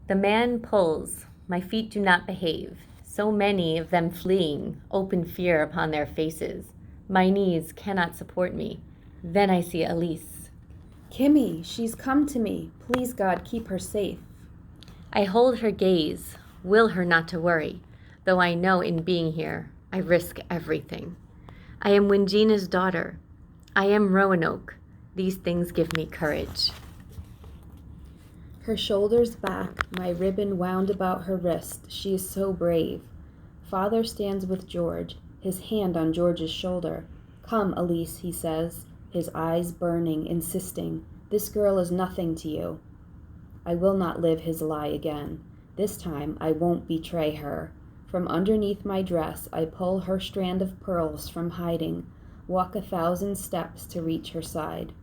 The man pulls, my feet do not behave, so many of them fleeing, open fear upon their faces. My knees cannot support me. Then I see Elise. Kimmy, she's come to me. Please, God, keep her safe. I hold her gaze, will her not to worry, though I know in being here I risk everything. I am Wingina's daughter. I am Roanoke. These things give me courage. Her shoulders back, my ribbon wound about her wrist. She is so brave. Father stands with George, his hand on George's shoulder. Come, Elise, he says, his eyes burning, insisting. This girl is nothing to you. I will not live his lie again. This time I won't betray her. From underneath my dress I pull her strand of pearls from hiding, walk 1,000 steps to reach her side.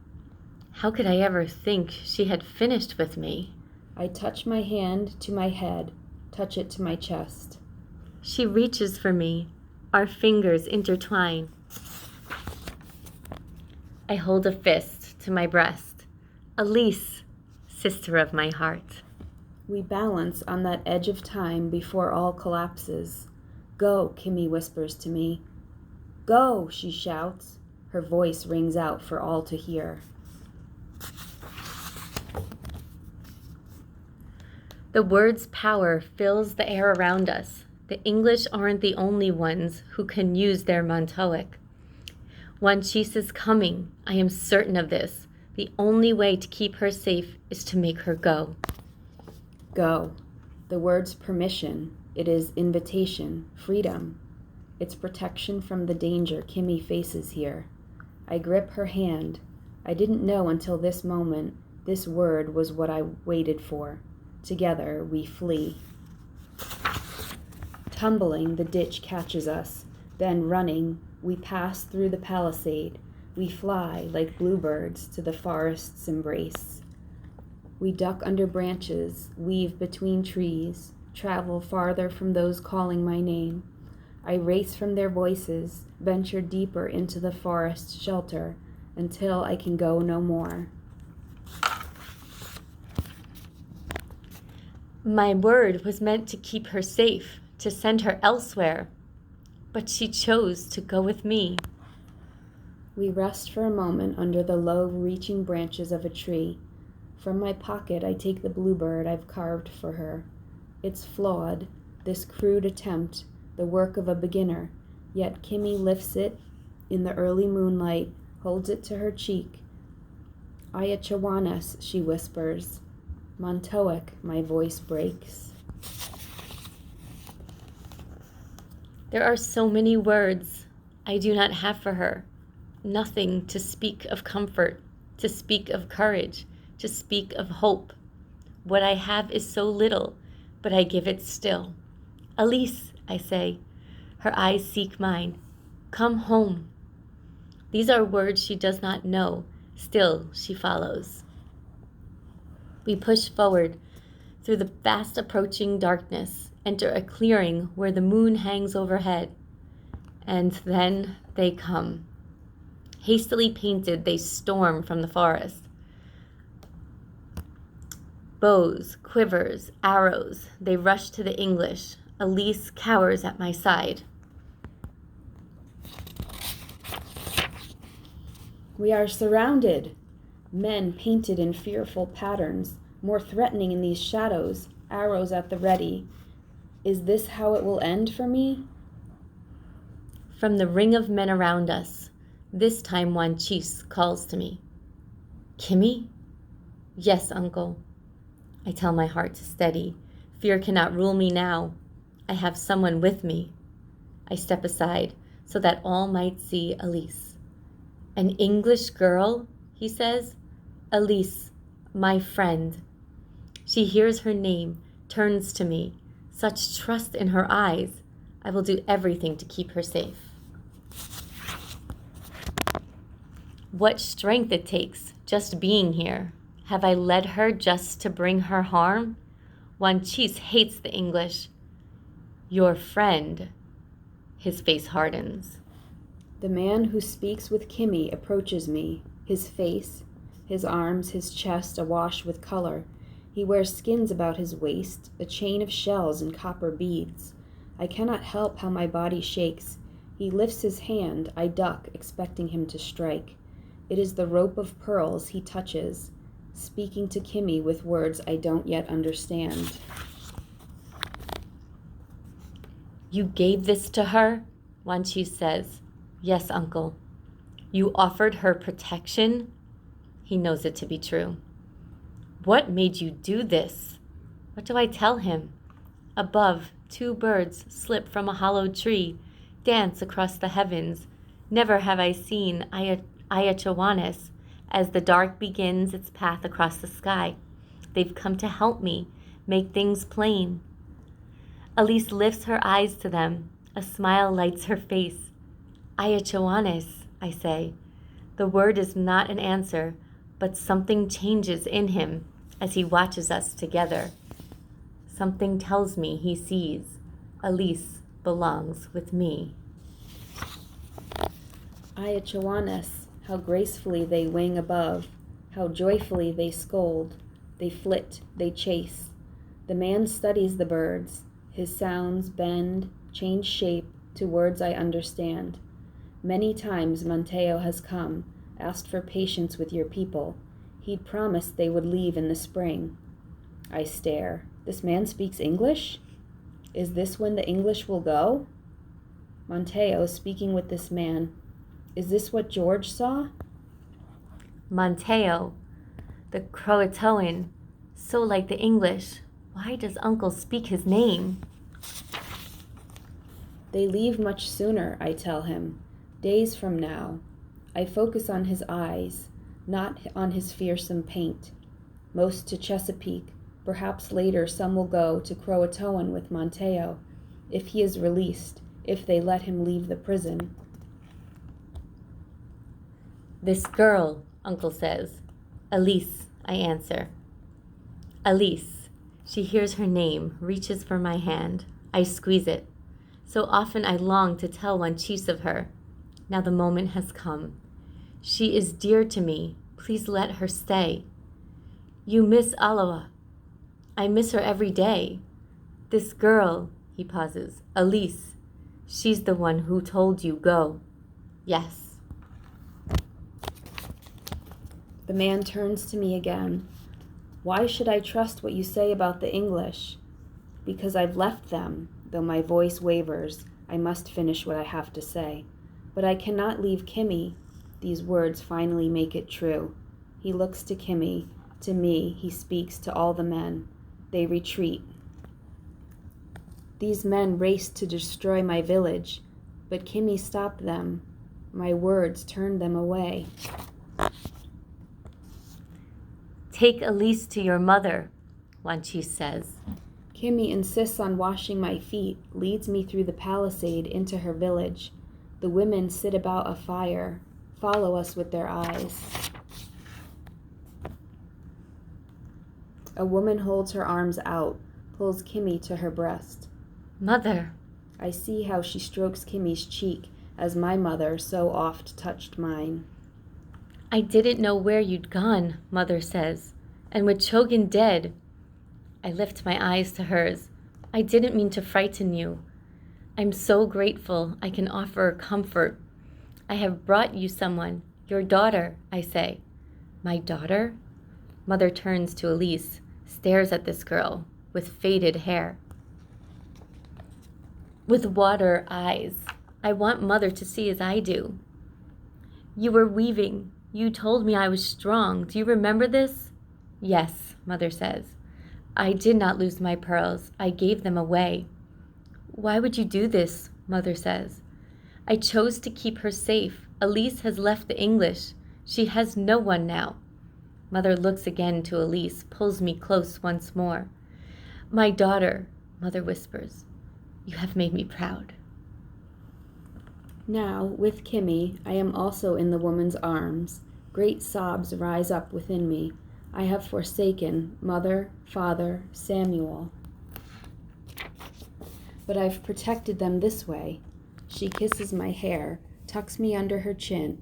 How could I ever think she had finished with me? I touch my hand to my head, touch it to my chest. She reaches for me. Our fingers intertwine. I hold a fist to my breast. Elise, sister of my heart. We balance on that edge of time before all collapses. Go, Kimmy whispers to me. Go, she shouts. Her voice rings out for all to hear. The word's power fills the air around us. The English aren't the only ones who can use their Montauk. Wanchese is coming. I am certain of this. The only way to keep her safe is to make her go. Go. The word's permission. It is invitation, freedom. It's protection from the danger Kimmy faces here. I grip her hand. I didn't know until this moment this word was what I waited for. Together we flee. Tumbling, the ditch catches us. Then running, we pass through the palisade. We fly like bluebirds to the forest's embrace. We duck under branches, weave between trees, travel farther from those calling my name. I race from their voices, venture deeper into the forest shelter until I can go no more. My word was meant to keep her safe, to send her elsewhere, but she chose to go with me. We rest for a moment under the low, reaching branches of a tree. From my pocket, I take the bluebird I've carved for her. It's flawed, this crude attempt, the work of a beginner, yet Kimmy lifts it in the early moonlight, holds it to her cheek. Ayachawanas, she whispers. Montauk, my voice breaks. There are so many words I do not have for her. Nothing to speak of comfort, to speak of courage, to speak of hope. What I have is so little, but I give it still. Elise, I say. Her eyes seek mine. Come home. These are words she does not know. Still, she follows. We push forward through the fast approaching darkness, enter a clearing where the moon hangs overhead. And then they come. Hastily painted, they storm from the forest. Bows, quivers, arrows, they rush to the English. Elise cowers at my side. We are surrounded. Men painted in fearful patterns, more threatening in these shadows, arrows at the ready. Is this how it will end for me? From the ring of men around us, this time Wanchese calls to me. Kimmy? Yes, uncle. I tell my heart to steady. Fear cannot rule me now. I have someone with me. I step aside so that all might see Elise. An English girl, he says. Elise, my friend. She hears her name, turns to me. Such trust in her eyes. I will do everything to keep her safe. What strength it takes just being here. Have I led her just to bring her harm? Wanchese hates the English. Your friend. His face hardens. The man who speaks with Kimmy approaches me, his face, his arms, his chest awash with color. He wears skins about his waist, a chain of shells and copper beads. I cannot help how my body shakes. He lifts his hand, I duck, expecting him to strike. It is the rope of pearls he touches, speaking to Kimmy with words I don't yet understand. You gave this to her? Wan Chi says. Yes, uncle. You offered her protection? He knows it to be true. What made you do this? What do I tell him? Above, 2 birds slip from a hollowed tree, dance across the heavens. Never have I seen Ayachawanis as the dark begins its path across the sky. They've come to help me, make things plain. Elise lifts her eyes to them. A smile lights her face. Ayachawanis, I say. The word is not an answer, but something changes in him as he watches us together. Something tells me he sees Elise belongs with me. Ayachawanis, how gracefully they wing above, how joyfully they scold. They flit, they chase. The man studies the birds. His sounds bend, change shape to words I understand. Many times Mateo has come, asked for patience with your people. He'd promised they would leave in the spring. I stare. This man speaks English? Is this when the English will go? Mateo, speaking with this man, is this what George saw? Mateo, the Croatoan, so like the English. Why does Uncle speak his name? They leave much sooner, I tell him. Days from now. I focus on his eyes, not on his fearsome paint. Most to Chesapeake. Perhaps later some will go to Croatoan with Mateo, if he is released, if they let him leave the prison. This girl, Uncle says. Elise, I answer. Elise. She hears her name, reaches for my hand. I squeeze it. So often I long to tell Wan Chi of her. Now the moment has come. She is dear to me. Please let her stay. You miss Alawa. I miss her every day. This girl, he pauses, Elise, she's the one who told you go. Yes. The man turns to me again. Why should I trust what you say about the English? Because I've left them, though my voice wavers. I must finish what I have to say. But I cannot leave Kimmy. These words finally make it true. He looks to Kimmy. To me, he speaks to all the men. They retreat. These men raced to destroy my village, but Kimmy stopped them. My words turned them away. Take Elise to your mother, Wan Chi says. Kimmy insists on washing my feet, leads me through the palisade into her village. The women sit about a fire, follow us with their eyes. A woman holds her arms out, pulls Kimmy to her breast. Mother. I see how she strokes Kimmy's cheek, as my mother so oft touched mine. I didn't know where you'd gone, Mother says, and with Chogan dead. I lift my eyes to hers. I didn't mean to frighten you. I'm so grateful I can offer comfort. I have brought you someone, your daughter, I say. My daughter? Mother turns to Elise, stares at this girl with faded hair. With water eyes. I want Mother to see as I do. You were weaving. You told me I was strong. Do you remember this? Yes, Mother says. I did not lose my pearls. I gave them away. Why would you do this? Mother says. I chose to keep her safe. Elise has left the English. She has no one now. Mother looks again to Elise, pulls me close once more. My daughter, Mother whispers. You have made me proud. Now, with Kimmy, I am also in the woman's arms. Great sobs rise up within me. I have forsaken Mother, Father, Samuel. But I've protected them this way. She kisses my hair, tucks me under her chin,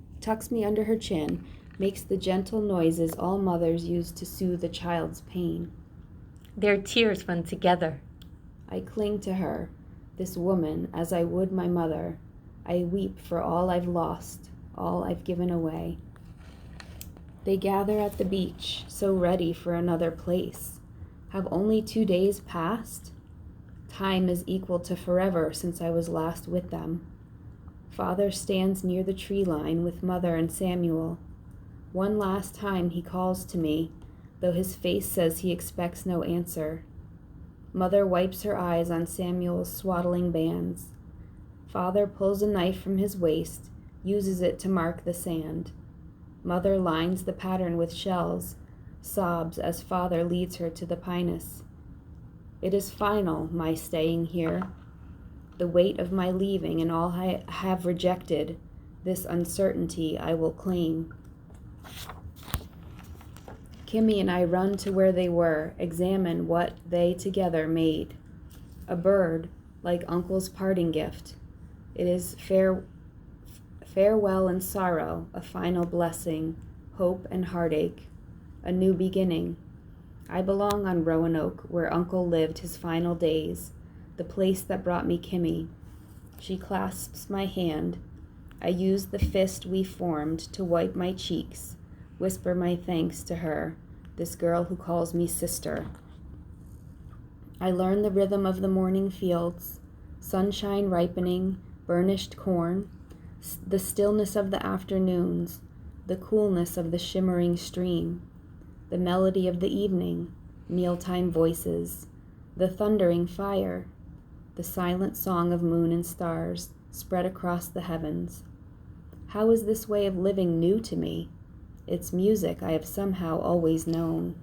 makes the gentle noises all mothers use to soothe a child's pain. Their tears run together. I cling to her, this woman, as I would my mother. I weep for all I've lost, all I've given away. They gather at the beach, so ready for another place. Have only 2 days passed? Time is equal to forever since I was last with them. Father stands near the tree line with Mother and Samuel. One last time he calls to me, though his face says he expects no answer. Mother wipes her eyes on Samuel's swaddling bands. Father pulls a knife from his waist, uses it to mark the sand. Mother lines the pattern with shells, sobs as Father leads her to the pinus. It is final, my staying here. The weight of my leaving and all I have rejected, this uncertainty I will claim. Kimmy and I run to where they were, examine what they together made. A bird, like Uncle's parting gift. It is farewell and sorrow, a final blessing, hope and heartache, a new beginning. I belong on Roanoke, where Uncle lived his final days, the place that brought me Kimmy. She clasps my hand. I use the fist we formed to wipe my cheeks, whisper my thanks to her, this girl who calls me sister. I learn the rhythm of the morning fields, sunshine ripening, burnished corn, the stillness of the afternoons, the coolness of the shimmering stream, the melody of the evening, mealtime voices, the thundering fire, the silent song of moon and stars spread across the heavens. How is this way of living new to me? Its music I have somehow always known.